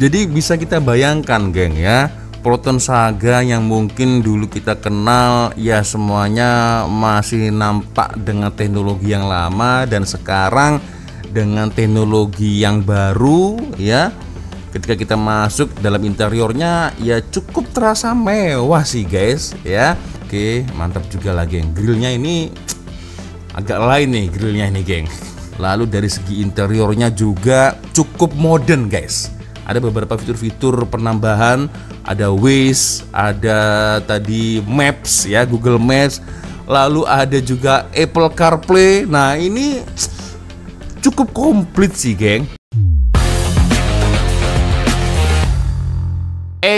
Jadi bisa kita bayangkan geng ya, Proton Saga yang mungkin dulu kita kenal ya semuanya masih nampak dengan teknologi yang lama, dan sekarang dengan teknologi yang baru ya, ketika kita masuk dalam interiornya ya cukup terasa mewah sih guys ya. Oke, mantap juga lah geng. Grillnya ini agak lain nih, grillnya ini geng. Lalu dari segi interiornya juga cukup modern guys. Ada beberapa fitur-fitur penambahan, ada Waze, ada tadi Maps ya, Google Maps. Lalu ada juga Apple CarPlay. Nah, ini cukup komplit sih, geng.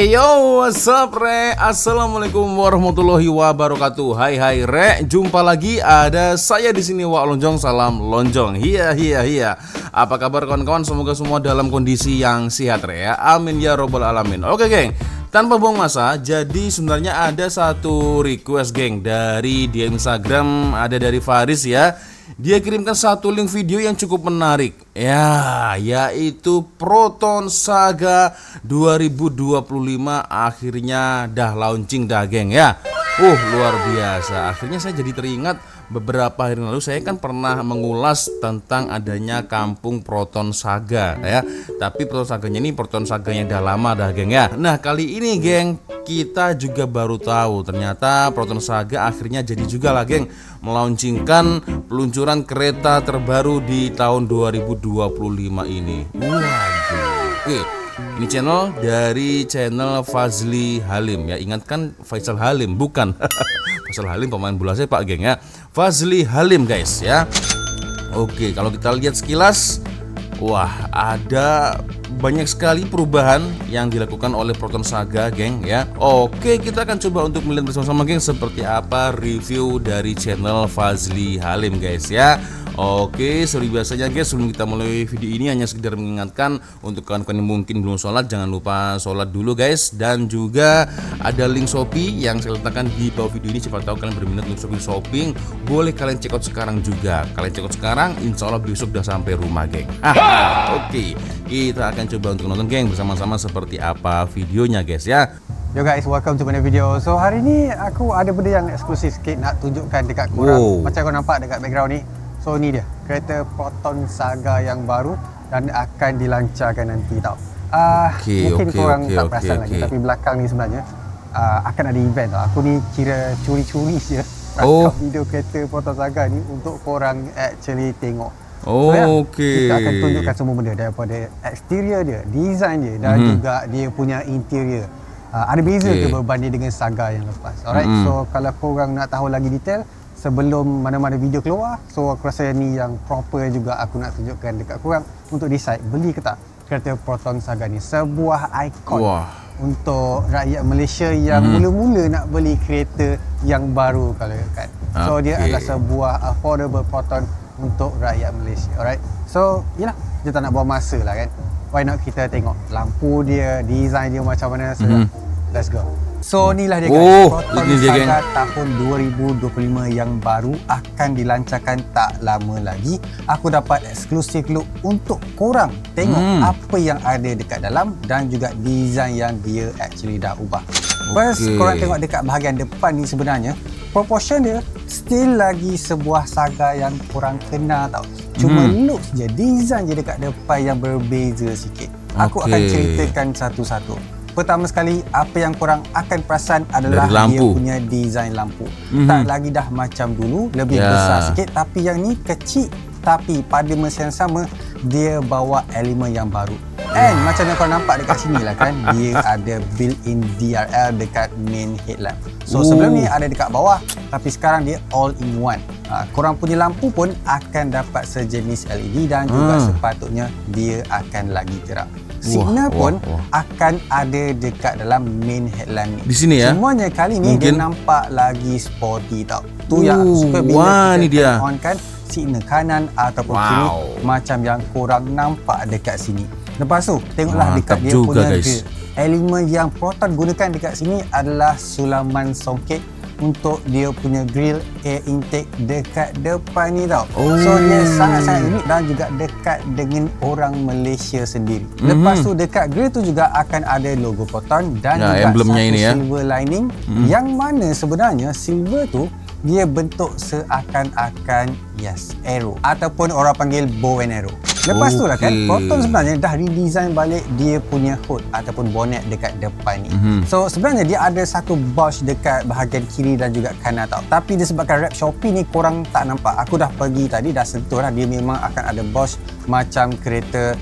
Yo, what's up re? Assalamualaikum warahmatullahi wabarakatuh. Hai re, jumpa lagi ada saya di sini Wak Lonjong, salam lonjong. Iya. Apa kabar kawan-kawan? Semoga semua dalam kondisi yang sehat re ya. Amin ya robbal alamin. Oke geng, tanpa buang masa, jadi sebenarnya ada satu request geng dari di Instagram, ada dari Faris ya. Dia kirimkan satu link video yang cukup menarik ya, yaitu Proton Saga 2025 akhirnya dah launching dah geng ya. Luar biasa. Akhirnya saya jadi teringat beberapa hari lalu saya kan pernah mengulas tentang adanya kampung Proton Saga ya. Tapi Proton Saganya ini Proton Saga yang dah lama dah geng ya. Nah, kali ini geng kita juga baru tahu ternyata Proton Saga akhirnya jadi juga lah geng melaunchingkan peluncuran kereta terbaru di tahun 2025 ini. Waduh. Oke, ini channel dari channel Fazli Halim ya. Ingat kan Faisal Halim, bukan Faisal Halim pemain bola sepak geng ya. Fazli Halim guys ya. Oke, kalau kita lihat sekilas, wah ada banyak sekali perubahan yang dilakukan oleh Proton Saga geng ya. Oke, kita akan coba untuk melihat bersama-sama geng seperti apa review dari channel Fazli Halim guys ya. Oke, seperti biasanya guys, sebelum kita mulai video ini hanya sekedar mengingatkan untuk kawan-kawan yang mungkin belum sholat, jangan lupa sholat dulu guys. Dan juga ada link Shopee yang saya letakkan di bawah video ini. Siapa tahu kalian berminat untuk shopping, boleh kalian check out sekarang juga. Kalian check out sekarang, insya Allah besok udah sampai rumah geng. Oke, kita akan coba untuk nonton geng bersama-sama seperti apa videonya guys ya. Yo guys, welcome to my video. So hari ni aku ada benda yang eksklusif sikit nak tunjukkan dekat korang. Macam kau nampak dekat background ni. So ni dia, kereta Proton Saga yang baru dan akan dilancarkan nanti tau. Mungkin korang tak perasan lagi, tapi belakang ni sebenarnya akan ada event tau. Aku ni kira curi-curi je rakam video kereta Proton Saga ni untuk korang actually tengok. Kita akan tunjukkan semua benda daripada exterior dia, design dia dan juga dia punya interior. Ada beza ke berbanding dengan Saga yang lepas. Alright, so kalau korang nak tahu lagi detail sebelum mana-mana video keluar, so aku rasa ni yang proper juga aku nak tunjukkan dekat korang untuk decide beli ke tak kereta Proton Saga ni. Sebuah ikon untuk rakyat Malaysia yang mula-mula nak beli kereta yang baru kalau kan. So dia adalah sebuah affordable Proton untuk rakyat Malaysia. Alright, so yelah, kita tak nak buang masa lah kan. Why not kita tengok lampu dia, design dia macam mana. Let's go. So inilah dia guys, Proton Saga tahun 2025 yang baru akan dilancarkan tak lama lagi. Aku dapat eksklusif look untuk korang tengok apa yang ada dekat dalam dan juga design yang dia actually dah ubah. First, korang tengok dekat bahagian depan ni sebenarnya proportion dia still lagi sebuah Saga yang korang kenal tau. Cuma look je, design je dekat depan yang berbeza sikit. Aku akan ceritakan satu-satu. Pertama sekali, apa yang korang akan perasan adalah dia punya design lampu. Tak lagi dah macam dulu, lebih besar sikit. Tapi yang ni kecil, tapi pada masa yang sama dia bawa elemen yang baru. And macam yang korang nampak dekat sini lah kan, dia ada built-in DRL dekat main headlamp. So sebelum ni ada dekat bawah, tapi sekarang dia all in one. Korang punya lampu pun akan dapat sejenis LED dan juga sepatutnya dia akan lagi terang. Signal pun akan ada dekat dalam main headlamp ni. Di sini ya. Semuanya kali ni dia nampak lagi sporty tau. Tu yang aku suka bila kita on kan signal kanan ataupun kiri macam yang korang nampak dekat sini. Lepas tu tengoklah dekat dia punya grill. elemen yang Proton gunakan dekat sini adalah sulaman songket untuk dia punya grill air intake dekat depan ni tau. So dia sangat-sangat unik dan juga dekat dengan orang Malaysia sendiri. Lepas tu dekat grill tu juga akan ada logo Proton dan juga emblemnya satu ini ya. silver lining yang mana sebenarnya silver tu dia bentuk seakan-akan arrow ataupun orang panggil bow and arrow. Lepas tu lah kan, Proton sebenarnya dah redesign balik dia punya hood ataupun bonnet dekat depan ni. So sebenarnya dia ada satu Bosch dekat bahagian kiri dan juga kanan tau. Tapi disebabkan wrap Shopee ni korang tak nampak. Aku dah pergi tadi, dah sentuh lah. Dia memang akan ada Bosch macam kereta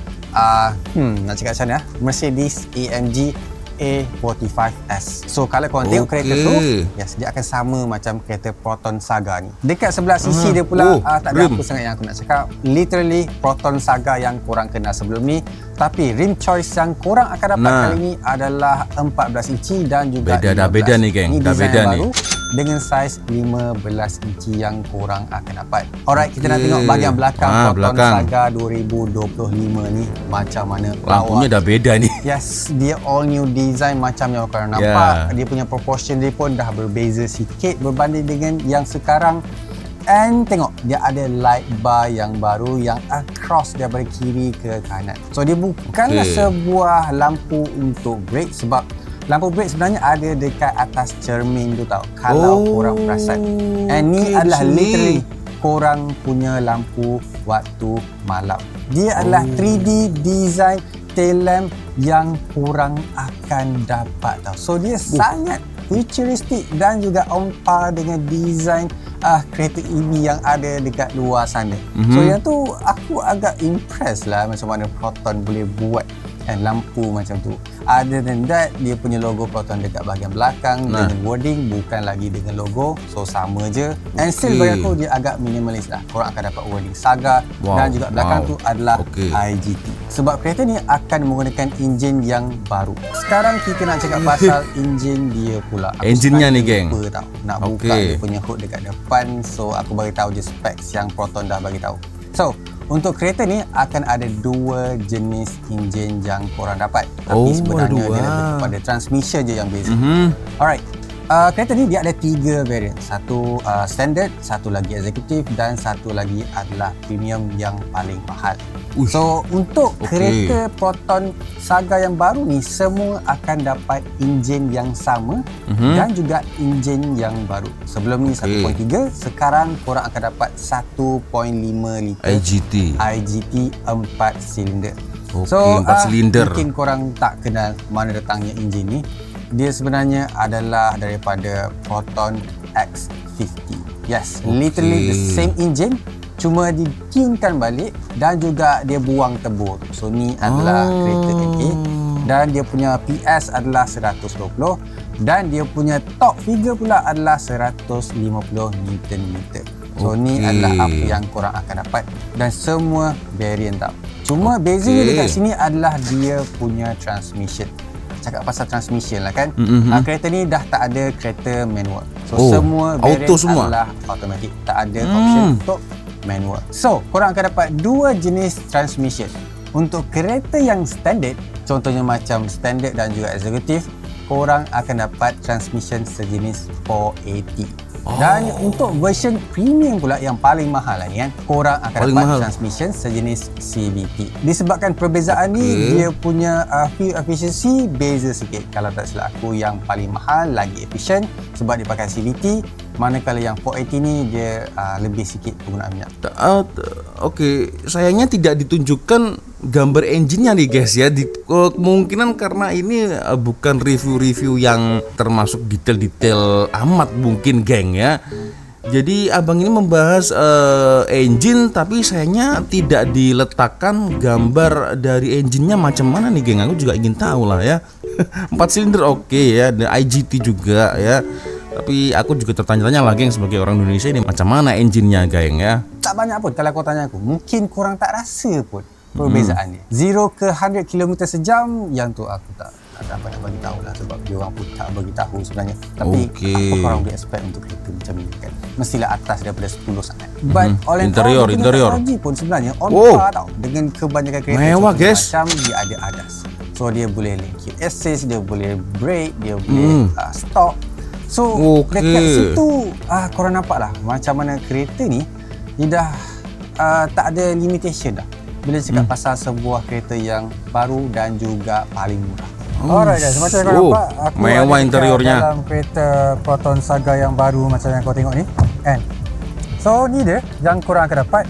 nak cakap macam mana, Mercedes AMG A45S. So kalau korang tengok kereta tu, dia akan sama macam kereta Proton Saga ni. Dekat sebelah sisi dia pula tak ada apa sangat yang aku nak cakap. Literally Proton Saga yang korang kenal sebelum ni. Tapi rim choice yang korang akan dapat kali ni adalah 14 inci dan juga beda nih geng. Dah beda nih. Dengan saiz 15 inci yang korang akan dapat. Alright, kita nak tengok bahagian belakang Proton Saga 2025 ni macam mana. Lampunya dah beda nih. Yes, dia all new design macam yang korang nampak. Dia punya proportion dia pun dah berbeza sikit berbanding dengan yang sekarang. And tengok, dia ada light bar yang baru yang across daripada kiri ke kanan. So dia bukanlah sebuah lampu untuk brake, sebab lampu brake sebenarnya ada dekat atas cermin tu tau, kalau korang perasan. And ni adalah literally korang punya lampu waktu malam. Dia adalah 3D design tail lamp yang korang akan dapat tau. So dia sangat futuristic dan juga on par dengan design kereta EV yang ada dekat luar sana. So yang tu aku agak impressed lah macam mana Proton boleh buat lampu macam tu. Other than that, dia punya logo Proton dekat bahagian belakang dengan wording bukan lagi dengan logo, so sama je. And still bagi aku dia agak minimalis lah. Korang akan dapat wording Saga dan juga belakang tu adalah IGT. Sebab kereta ni akan menggunakan enjin yang baru. Sekarang kita nak cakap pasal enjin dia pula. Enjinnya ni geng. Nak buka dia punya hood dekat depan, so aku bagi tahu je specs yang Proton dah bagi tahu. So untuk kereta ni akan ada dua jenis enjin yang korang dapat. Tapi sebenarnya dia lebih kepada transmission je yang beza. Alright. Kereta ni dia ada 3 variant. Satu standard, satu lagi executive dan satu lagi adalah premium yang paling mahal. So untuk kereta Proton Saga yang baru ni semua akan dapat enjin yang sama dan juga enjin yang baru. Sebelum ni 1.3, sekarang korang akan dapat 1.5 liter IGT 4 silinder. So 4 silinder. Mungkin korang tak kenal mana datangnya enjin ni. Dia sebenarnya adalah daripada Proton X50. Yes, literally the same engine, cuma ditunkan balik dan juga dia buang tebur. So ni adalah kereta NA dan dia punya PS adalah 120 dan dia punya top figure pula adalah 150 Nm. So ni adalah apa yang korang akan dapat dan semua variant tau. Cuma bezanya dekat sini adalah dia punya transmission. Cakap pasal transmission lah kan. Kereta ni dah tak ada kereta manual. So semua variant adalah automatic. Tak ada option untuk manual. So korang akan dapat dua jenis transmission. Untuk kereta yang standard, contohnya macam standard dan juga executive, korang akan dapat transmission sejenis 480. Dan untuk version premium pula yang paling mahal lah ni kan, korang akan dapat transmission sejenis CVT. Disebabkan perbezaan ni dia punya fuel efficiency beza sikit. Kalau tak silap aku, yang paling mahal lagi efisien sebab dia pakai CVT, manakala yang 480 ni dia lebih sikit penggunaan minyak. Sayangnya tidak ditunjukkan gambar engine-nya nih guys ya. Kemungkinan karena ini bukan review-review yang termasuk detail-detail amat mungkin geng ya. Jadi abang ini membahas engine, tapi sayangnya tidak diletakkan gambar dari engine-nya macam mana nih geng. Aku juga ingin tahu lah ya. 4 silinder ya, dan IGT juga ya. Tapi aku juga tertanya-tanya lah geng, sebagai orang Indonesia ini macam mana engine-nya geng ya. Tak banyak pun kalau kau tanya aku, mungkin korang tak rasa pun perbezaannya. 0 ke 100 km sejam, yang tu aku tak ada apa nak bagi tahu lah, sebab dia orang pun tak bagi tahu sebenarnya. Tapi apa korang boleh expect untuk kereta macam ni kan? Mestilah atas daripada 10 sangat. But all in all, teknologi pun sebenarnya on par tau dengan kebanyakan kereta. Mewah guys. Macam dia ada ADAS. So dia boleh lane assist, dia boleh brake, dia boleh stop. So dekat situ korang nampak lah macam mana kereta ni dia dah tak ada limitation dah bila cakap pasal sebuah kereta yang baru dan juga paling murah. Alright guys, macam yang kau nampak aku mewah interiornya dalam kereta Proton Saga yang baru macam yang kau tengok ni kan. So ni dia yang korang akan dapat.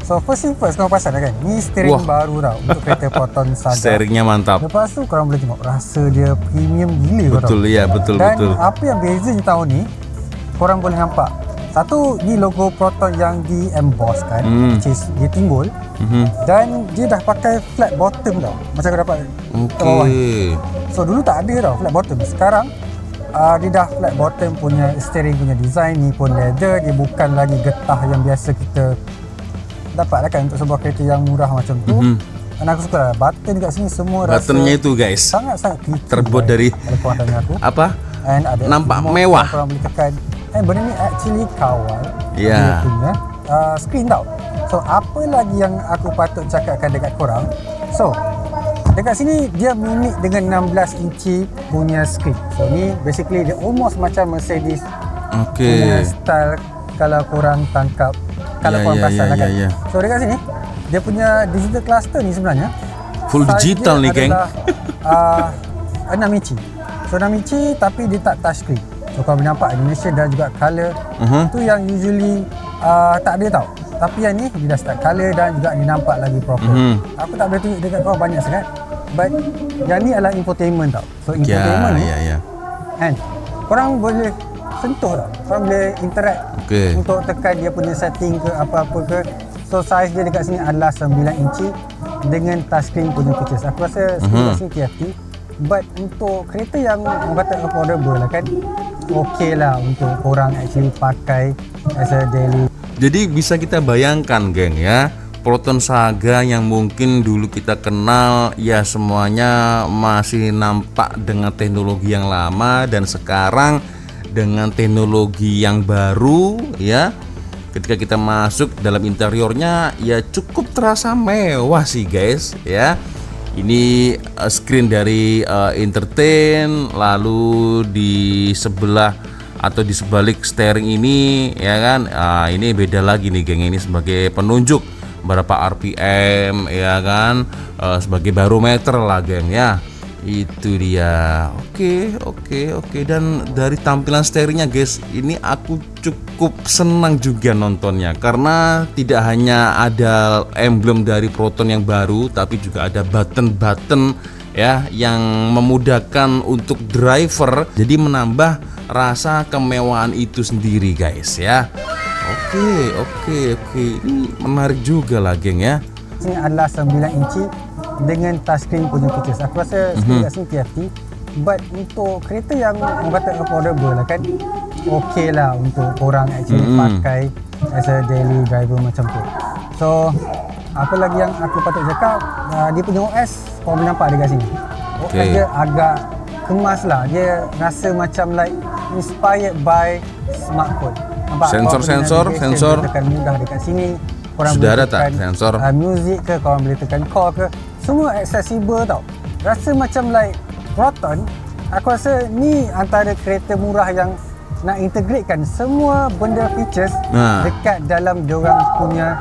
So first thing first, kau perasan kan, ni steering baru tau untuk kereta Proton Saga. Steeringnya mantap. Lepas tu korang boleh tengok rasa dia premium gila. Betul ya, betul. Dan apa yang bezanya tahun ni, korang boleh nampak satu, ni logo Proton yang di emboss kan, which is dia timbul. Dan dia dah pakai flat bottom tau, macam kau dapat kat bawah ni. So dulu tak ada tau flat bottom. Sekarang dia dah flat bottom punya steering punya design. Ni pun leather, dia bukan lagi getah yang biasa kita dapat lah kan untuk sebuah kereta yang murah macam tu. Dan aku suka lah button kat sini semua buttonnya itu guys sangat-sangat terbuat dari apa? Nampak mewah. Korang boleh tekan. Benda ni actually kawal dia punya screen tau. So apa lagi yang aku patut cakapkan dekat korang, so dekat sini dia mimik dengan 16 inci punya screen. So ni basically dia almost macam Mercedes punya style kalau korang tangkap, kalau korang perasan lah kan. So dekat sini dia punya digital cluster ni sebenarnya full digital ni geng. 6 inci. So 6 inci tapi dia tak touchscreen. So kalau nampak animation dan juga color tu yang usually tak ada tau. Tapi yang ni dia dah start color dan juga dia nampak lagi proper. Aku tak boleh tunjuk dekat kau banyak sangat. But yang ni adalah infotainment tau. So infotainment ni and korang boleh sentuh tau. Korang boleh interact untuk tekan dia punya setting ke apa-apa ke. So size dia dekat sini adalah 9 inci dengan touchscreen punya features. Aku rasa screen kat sini TFT. But untuk kereta yang orang kata affordable lah kan, okey lah untuk korang actually pakai as a daily. Jadi bisa kita bayangkan geng ya, Proton Saga yang mungkin dulu kita kenal ya semuanya masih nampak dengan teknologi yang lama, dan sekarang dengan teknologi yang baru ya, ketika kita masuk dalam interiornya ya cukup terasa mewah sih guys ya. Ini screen dari entertain, lalu di sebelah atau di sebalik steering ini ya kan, ini beda lagi nih geng, ini sebagai penunjuk berapa RPM ya kan, sebagai barometer lah geng ya. Itu dia. Oke. Dan dari tampilan steeringnya guys, ini aku cukup senang juga nontonnya, karena tidak hanya ada emblem dari Proton yang baru, tapi juga ada button-button ya yang memudahkan untuk driver, jadi menambah rasa kemewahan itu sendiri guys ya. Oke. Ini menarik juga lah geng ya. Ini adalah 9 inci dengan touchscreen punya features. Aku rasa screen kat sini TFT. But untuk kereta yang orang kata affordable lah kan, okey lah untuk korang actually pakai as a daily driver macam tu. So apa lagi yang aku patut cakap, dia punya OS korang boleh nampak dekat sini. OS dia agak kemas lah. Dia rasa macam like inspired by smartphone. Nampak? Sensor tekan mudah dekat sini. Korang sudah boleh ada tak sensor music ke, korang boleh tekan call ke, semua accessible tau. Rasa macam like Proton, aku rasa ni antara kereta murah yang nak integratekan semua benda features dekat dalam diorang punya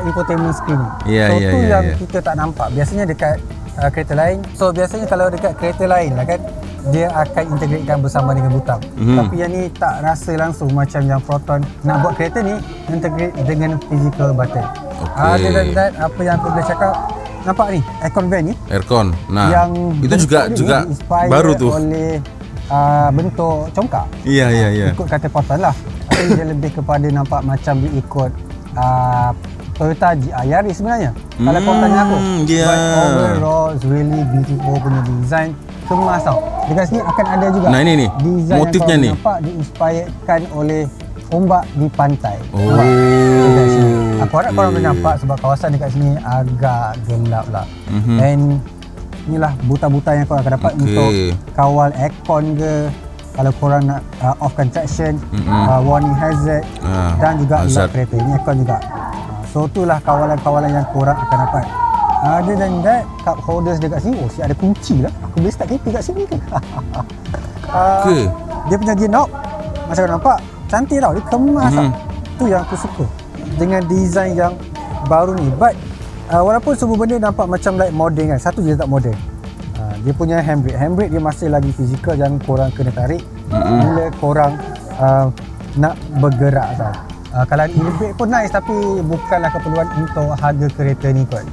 infotainment screen. Tu yang kita tak nampak biasanya dekat kereta lain. So biasanya kalau dekat kereta lain lah kan, dia akan integratekan bersama dengan butang. Tapi yang ni tak rasa langsung macam yang Proton nak buat kereta ni integrate dengan physical button. Other than that, apa yang aku boleh cakap, nampak ni aircon vent ni, aircon. Nah, yang itu juga baru tu oleh bentuk congkak. Iya. Ikut kata Proton lah. Tapi dia lebih kepada nampak macam dia ikut Toyota GR Yaris sebenarnya. Kalau kau tanya aku, but overall it's really beautiful punya design, kemas tau. Dekat sini akan ada juga. Nah ini nih design motifnya nih. Nampak diinspiredkan oleh ombak di pantai. Dekat sini. Aku harap korang boleh nampak sebab kawasan dekat sini agak gelap lah. And inilah buta-buta yang korang akan dapat untuk kawal aircon ke, kalau korang nak offkan traction, warning hazard dan juga lock kereta. Ini aircon juga. So itulah kawalan-kawalan yang korang akan dapat. Ada dan that cup holders dekat sini. Oh, ada kunci lah. Aku boleh start kereta kat sini ke? Dia punya gear knob, macam kau nampak, cantik tau. Dia kemas tau. Tu yang aku suka dengan design yang baru ni. But walaupun semua benda nampak macam like modern kan, satu je tak modern. Dia punya handbrake dia masih lagi fizikal yang korang kena tarik bila korang nak bergerak tau. Kalau e-brake pun nice tapi bukanlah keperluan untuk harga kereta ni kot.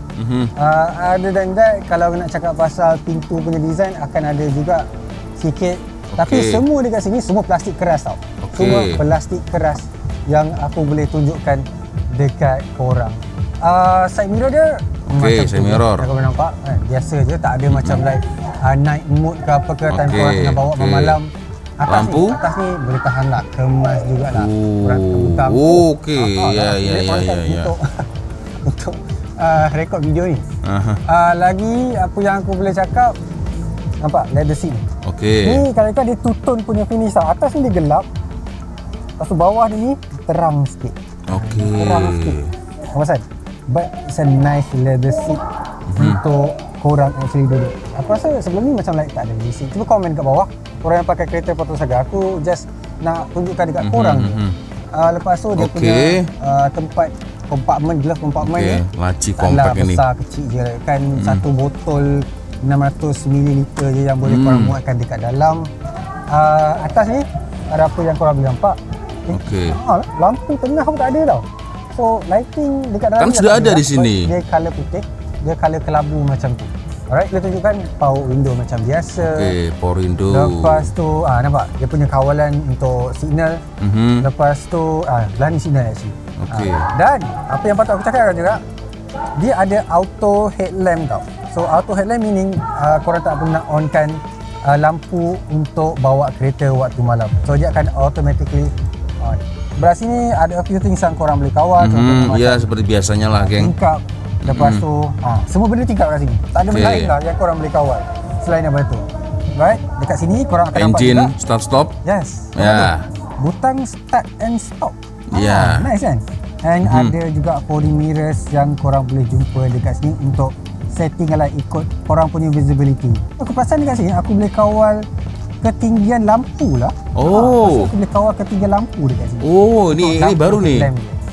Other than that, kalau nak cakap pasal pintu punya design akan ada juga sikit. Tapi semua dekat sini semua plastik keras tau. Semua plastik keras yang aku boleh tunjukkan dekat korang. Side mirror dia macam side mirror. Kau nampak kan? Biasa je, tak ada macam like night mode ke apa ke time korang tengah bawa malam. Lampu atas ni boleh tahan lah, kemas jugalah. Korang buka. Ya. Untuk rekod video ni. Lagi apa yang aku boleh cakap, nampak leather seat. Ni kadang-kadang dia two-tone punya finish tau. Atas ni dia gelap, lepas tu bawah ni terang sikit. Terang sikit. Apa pasal? But it's a nice leather seat untuk korang actually duduk. Aku rasa sebelum ni macam like tak ada leather seat. Cuba komen kat bawah korang yang pakai kereta Proton Saga. Aku just nak tunjukkan dekat korang je. Lepas tu dia punya tempat glove compartment ni laci compact ni besar kecil je kan. Satu botol 600 ml je yang boleh korang muatkan dekat dalam. Atas ni ada apa yang korang boleh nampak. Lampu tengah pun tak ada tau. So lighting dekat dalam kan sudah ada di sini. Dia colour putih, dia colour kelabu macam tu. Alright, kita tunjukkan power window macam biasa. Power window. Lepas tu nampak dia punya kawalan untuk signal. Lepas tu belah ni signal actually. Dan apa yang patut aku cakap juga, dia ada auto headlamp tau. So auto headlamp meaning korang tak perlu nak onkan lampu untuk bawa kereta waktu malam. So dia akan automatically on. Belah sini ada a few things yang korang boleh kawal. Ya seperti biasanya lah geng. Tingkap. Lepas tu semua benda tingkap kat sini. Tak ada benda lain lah yang korang boleh kawal selain daripada tu. Right, dekat sini korang akan nampak engine juga start stop. Yes. Butang start and stop. Nice kan? And ada juga body mirrors yang korang boleh jumpa dekat sini untuk setting lah ikut korang punya visibility. Aku perasan dekat sini aku boleh kawal ketinggian lampu lah. Aku boleh kawal ketinggian lampu dekat sini. Ini baru ni.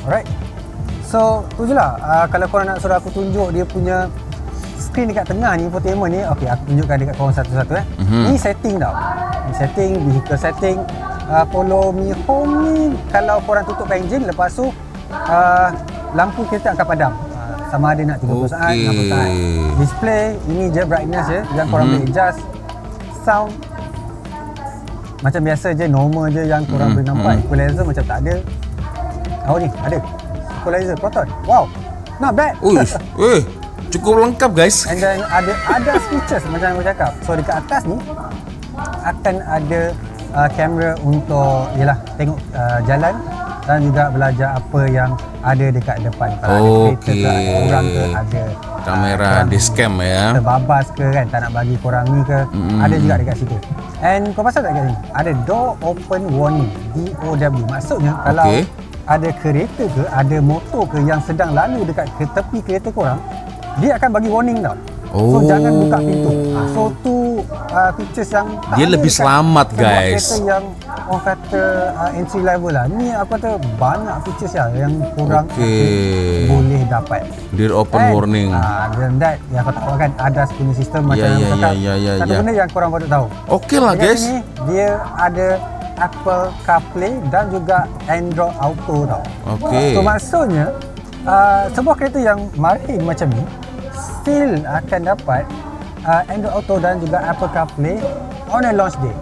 Alright. So tu je lah. Kalau korang nak suruh aku tunjuk dia punya screen dekat tengah ni, infotainment ni, aku tunjukkan dekat korang satu-satu. Ni setting tau. Ni setting, vehicle setting. Follow me home ni kalau korang tutupkan enjin, lepas tu lampu kereta akan padam. Sama ada nak 30 saat, 60 saat. Display, ini je brightness je yang korang boleh adjust. Sound macam biasa je, normal je yang korang boleh nampak. Equalizer macam tak ada. Ni ada equalizer Proton. Wow, not bad. Cukup lengkap guys. And then ada features macam aku cakap. So dekat atas ni akan ada kamera untuk tengok jalan dan juga belajar apa yang ada dekat depan. Kalau ada kereta ke, ada orang ke, ada kamera dashcam ya. Terbabas ke kan, tak nak bagi korang ni ke, ada juga dekat situ. And kau pasal tak kat sini? Ada door open warning, DOW. Maksudnya kalau ada kereta ke, ada motor ke yang sedang lalu dekat tepi kereta korang, dia akan bagi warning tau. So jangan buka pintu. So tu features yang dia lebih selamat guys. Kereta yang orang kata entry level lah. Ni aku kata banyak features yang kurang boleh dapat. Dia open warning. Dan that yang kau tahu kan ada punya sistem macam yang cakap. Satu benda yang korang patut tahu. Lah guys. Sini, dia ada Apple CarPlay dan juga Android Auto tau. So maksudnya sebuah kereta yang marin macam ni still akan dapat Android Auto dan juga Apple CarPlay on a launch day.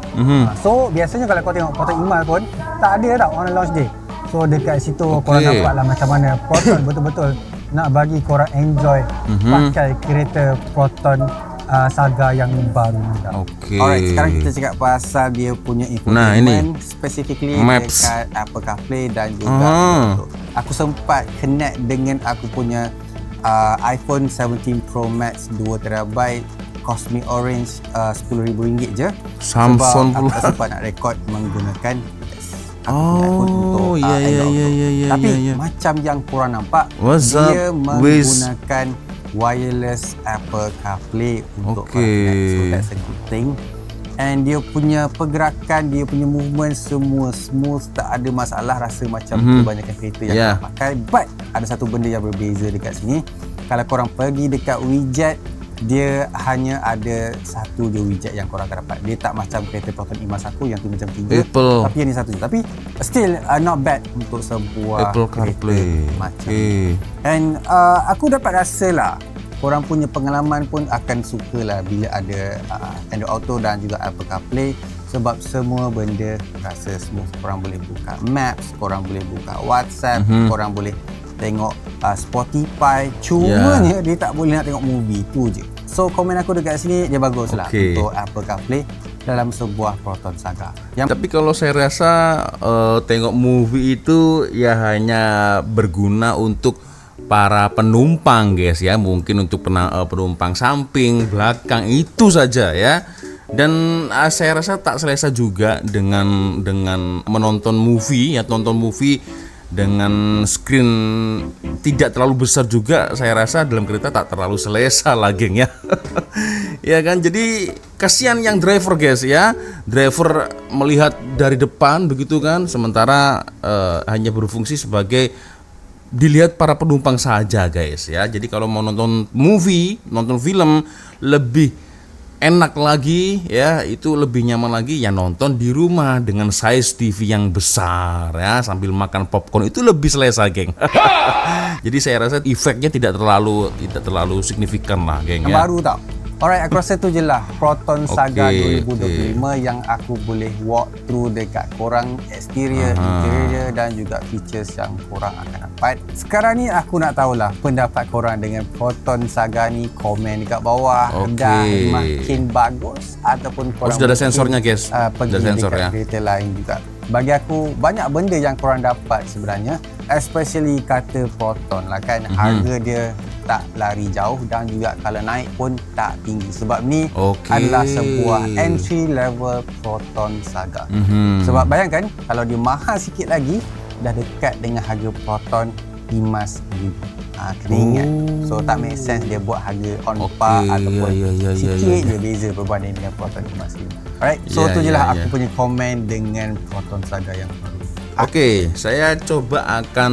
So biasanya kalau kau tengok Proton Email pun tak ada tau on a launch day. So dekat situ korang nampaklah macam mana Proton betul-betul nak bagi korang enjoy pakai kereta Proton Saga yang baru ni tau. Alright, sekarang kita cakap pasal dia punya infotainment, specifically Maps dekat Apple CarPlay dan juga aku sempat connect dengan aku punya iPhone 17 Pro Max 2TB Cosmic Orange RM10,000 je. Samsung pula. Aku sempat nak rekod menggunakan iPhone untuk Android Auto. Tapi macam yang korang nampak, dia menggunakan wireless Apple CarPlay untuk orang. So that's a good thing. And dia punya pergerakan, dia punya movement semua smooth, tak ada masalah, rasa macam kebanyakan kereta yang korang pakai. But ada satu benda yang berbeza dekat sini. Kalau korang pergi dekat widget, dia hanya ada satu je widget yang korang akan dapat. Dia tak macam kereta Proton E-Mas aku yang tu macam 3, tapi yang ni satu je. Tapi still not bad untuk sebuah Apple CarPlay macam ni. And aku dapat rasa lah korang punya pengalaman pun akan suka lah bila ada Android Auto dan juga Apple CarPlay, sebab semua benda rasa smooth. Korang boleh buka Maps, korang boleh buka WhatsApp, korang boleh tengok Spotify. Cumanya dia tak boleh nak tengok movie, tu je. So komen aku dekat sini, dia bagus lah untuk Apple CarPlay dalam sebuah Proton Saga. Tapi kalau saya rasa tengok movie itu ya hanya berguna untuk para penumpang guys ya, mungkin untuk penumpang samping, belakang, itu saja ya. Dan saya rasa tak selesa juga dengan menonton movie ya, tonton movie dengan screen tidak terlalu besar juga. Saya rasa dalam kereta tak terlalu selesa lah geng ya. Ya kan, jadi kasihan yang driver guys ya, driver melihat dari depan begitu kan, sementara hanya berfungsi sebagai dilihat para penumpang saja guys ya. Jadi kalau mau nonton movie, nonton film lebih enak lagi ya, itu lebih nyaman lagi ya nonton di rumah dengan size TV yang besar ya, sambil makan popcorn, itu lebih selesa geng. Jadi saya rasa efeknya tidak terlalu signifikan lah geng ya. Baru tau. Alright, aku rasa tu je lah Proton Saga 2025 yang aku boleh walk through dekat korang, exterior, interior dan juga features yang korang akan dapat. Sekarang ni aku nak tahulah pendapat korang dengan Proton Saga ni. Komen dekat bawah. Dah makin bagus ataupun korang sudah ada sensornya guys, pergi sensor dekat ya. kereta lain juga. Bagi aku banyak benda yang korang dapat sebenarnya, especially kata Proton lah kan. Harga dia tak lari jauh dan juga kalau naik pun tak tinggi. Sebab ni adalah sebuah entry level Proton Saga. Sebab bayangkan kalau dia mahal sikit lagi, dah dekat dengan harga Proton E-Mas Vivo. Kena ingat. So tak make sense dia buat harga on par ataupun sikit je beza berbanding dengan Proton E-Mas Vivo. Alright, so tu je lah aku punya komen dengan Proton Saga yang baru. Saya coba akan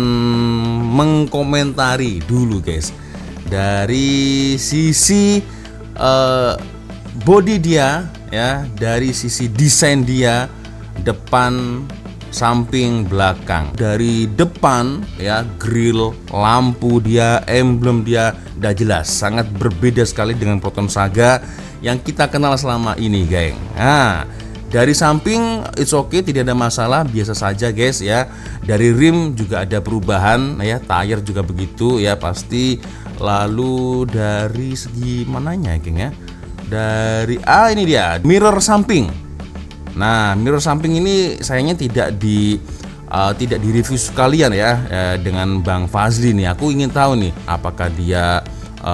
mengkomentari dulu guys. Dari sisi body dia ya, dari sisi desain dia, depan, samping, belakang. Dari depan ya, grill, lampu dia, emblem dia udah jelas sangat berbeda sekali dengan Proton Saga yang kita kenal selama ini geng. Nah, dari samping it's okay, tidak ada masalah, biasa saja guys ya. Dari rim juga ada perubahan ya, tire juga begitu ya pasti. Lalu dari segi mananya geng ya, dari ini dia mirror samping. Nah, mirror samping ini sayangnya tidak di review sekalian ya, dengan Bang Fazli nih. Aku ingin tahu nih apakah dia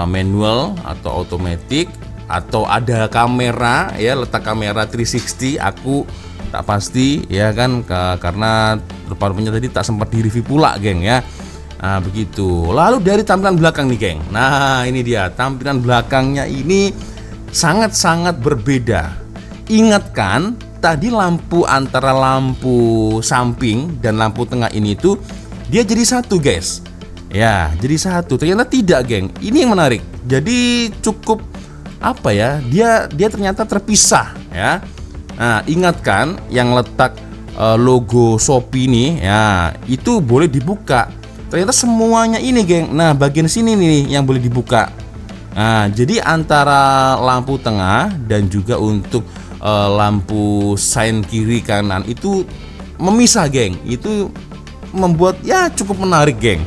manual atau automatic atau ada kamera ya, letak kamera 360. Aku tak pasti ya kan, karena depannya tadi tak sempat di review pula geng ya. Nah begitu. Lalu dari tampilan belakang nih geng. Nah ini dia, tampilan belakangnya ini sangat-sangat berbeda. Ingat kan tadi lampu antara lampu samping dan lampu tengah ini tuh dia jadi satu guys. Ya jadi satu. Ternyata tidak geng. Ini yang menarik. Jadi cukup apa ya, dia ternyata terpisah ya. Nah ingat kan yang letak logo Shopee nih ya, itu boleh dibuka. Ternyata semuanya ini geng. Nah bagian sini nih yang boleh dibuka. Nah jadi antara lampu tengah dan juga untuk lampu sign kiri kanan itu memisah geng. Itu membuat ya cukup menarik geng.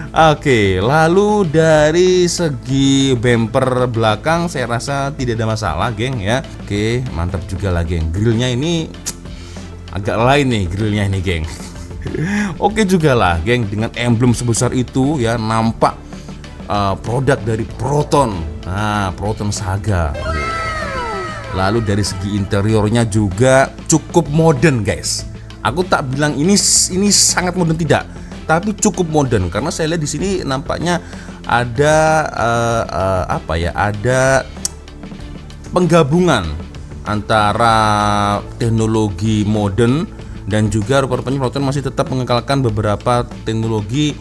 Oke, lalu dari segi bumper belakang saya rasa tidak ada masalah geng ya. Oke, mantap juga lah geng. Grillnya ini agak lain nih, grillnya ini geng. Oke juga lah geng, dengan emblem sebesar itu ya, nampak produk dari Proton. Nah, Proton Saga. Lalu dari segi interiornya juga cukup modern guys. Aku tak bilang ini sangat modern, tidak, tapi cukup modern karena saya lihat di sini nampaknya apa ya, ada penggabungan antara teknologi modern dan juga rupa-rupanya Proton masih tetap mengekalkan beberapa teknologi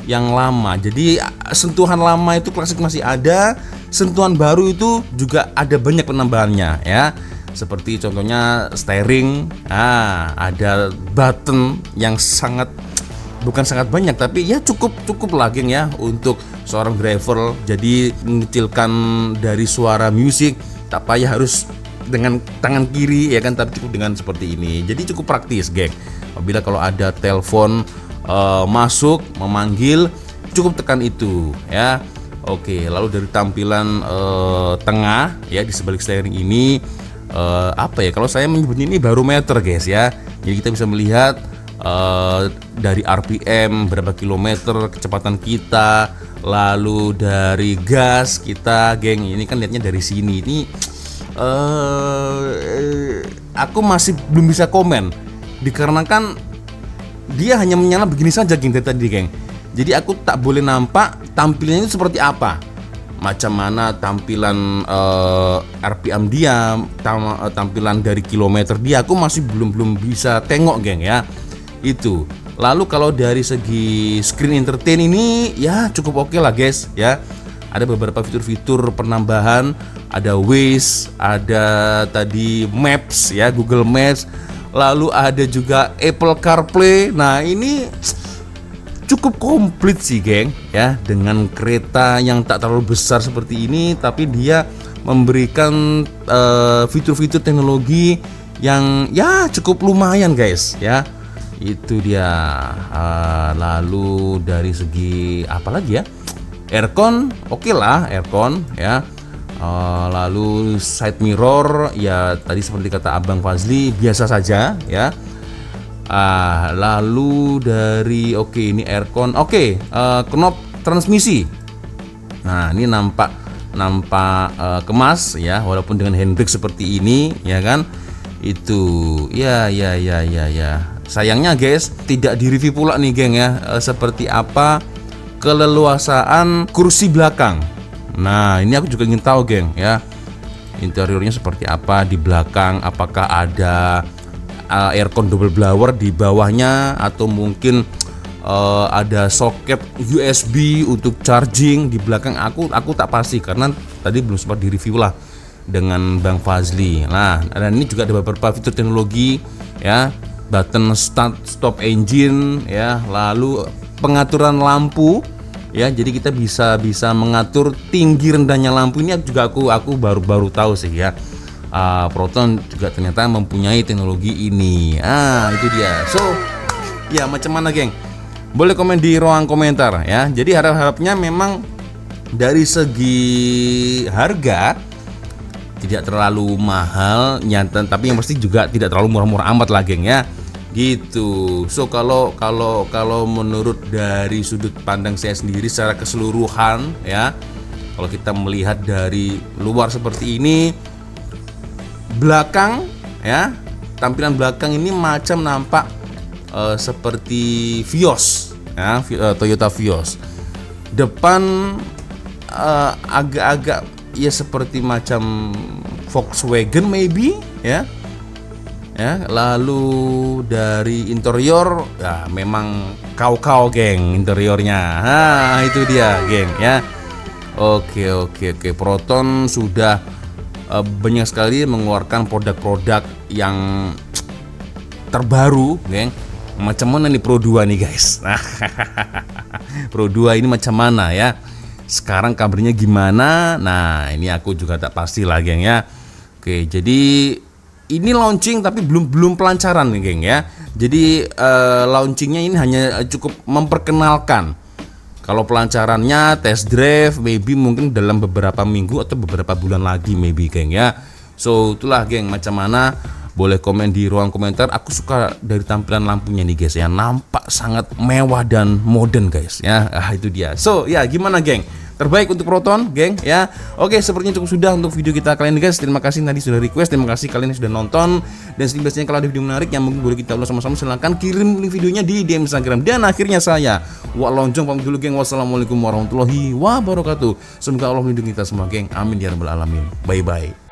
yang lama. Jadi sentuhan lama itu klasik masih ada, sentuhan baru itu juga ada banyak penambahannya ya. Seperti contohnya steering, ada button yang bukan sangat banyak tapi ya cukup lah geng ya untuk seorang driver. Jadi mengecilkan dari suara musik, tak payah harus dengan tangan kiri ya kan, tapi cukup dengan seperti ini. Jadi cukup praktis geng. Apabila kalau ada telepon masuk memanggil, cukup tekan itu ya. Oke, lalu dari tampilan tengah ya di sebalik steering ini apa ya, kalau saya menyebutnya ini barometer guys ya. Jadi kita bisa melihat dari RPM berapa kilometer kecepatan kita, lalu dari gas kita geng. Ini kan lihatnya dari sini. Ini aku masih belum bisa komen dikarenakan dia hanya menyala begini saja geng dari tadi geng. Jadi aku tak boleh nampak tampilannya itu seperti apa, macam mana tampilan RPM dia, tampilan dari kilometer dia, aku masih belum bisa tengok geng ya. Itu. Lalu kalau dari segi screen entertain ini ya cukup oke lah guys ya. Ada beberapa fitur-fitur penambahan, ada Waze, ada tadi Maps ya, Google Maps, lalu ada juga Apple CarPlay. Nah ini cukup komplit sih geng ya, dengan kereta yang tak terlalu besar seperti ini, tapi dia memberikan fitur-fitur teknologi yang ya cukup lumayan guys ya. Itu dia. Lalu dari segi apa lagi ya, aircon oke lah, aircon ya. Lalu side mirror ya tadi seperti kata Abang Fazli biasa saja ya. Lalu dari ini aircon knob transmisi. Nah ini nampak kemas ya, walaupun dengan handbrake seperti ini ya kan. Itu ya. Sayangnya guys tidak direview pula nih geng ya, seperti apa keleluasaan kursi belakang. Nah ini aku juga ingin tahu geng ya, interiornya seperti apa di belakang, apakah ada aircon double blower di bawahnya, atau mungkin ada soket USB untuk charging di belakang. Aku tak pasti karena tadi belum sempat direview lah dengan Bang Fazli. Nah dan ini juga ada beberapa fitur teknologi ya, button start stop engine ya, lalu pengaturan lampu ya, jadi kita bisa mengatur tinggi rendahnya lampu. Ini juga aku baru tahu sih ya. Proton juga ternyata mempunyai teknologi ini. Itu dia. So ya macam mana geng, boleh komen di ruang komentar ya. Jadi harap-harapnya memang dari segi harga tidak terlalu mahal nyata, tapi yang pasti juga tidak terlalu murah-murah amat lah geng ya. Gitu. So kalau menurut dari sudut pandang saya sendiri secara keseluruhan ya, kalau kita melihat dari luar seperti ini, belakang ya, tampilan belakang ini macam nampak seperti Vios ya, Toyota Vios. Depan agak-agak ya seperti macam Volkswagen maybe ya. Lalu dari interior ya memang kau geng interiornya. Itu dia geng ya. Oke. Proton sudah banyak sekali mengeluarkan produk-produk yang terbaru geng. Macam mana nih Pro 2 nih guys. Pro 2 ini macam mana ya, sekarang kabarnya gimana? Nah ini aku juga tak pasti lah geng ya. Oke, jadi ini launching tapi belum pelancaran nih geng ya. Jadi launchingnya ini hanya cukup memperkenalkan. Kalau pelancarannya test drive maybe mungkin dalam beberapa minggu atau beberapa bulan lagi maybe geng ya. So itulah geng, macam mana boleh komen di ruang komentar. Aku suka dari tampilan lampunya nih guys ya, nampak sangat mewah dan modern guys ya. Itu dia. So ya gimana geng, terbaik untuk Proton, geng ya. Oke, sepertinya cukup sudah untuk video kita kali ini guys. Terima kasih tadi sudah request, terima kasih kalian yang sudah nonton. Dan selanjutnya kalau ada video menarik yang mungkin boleh kita ulas sama-sama, silahkan kirim link videonya di DM Instagram. Dan akhirnya saya Wak Lonjong pamit dulu geng. Wassalamualaikum warahmatullahi wabarakatuh. Semoga Allah melindungi kita semua geng. Amin ya rabbal alamin. Bye bye.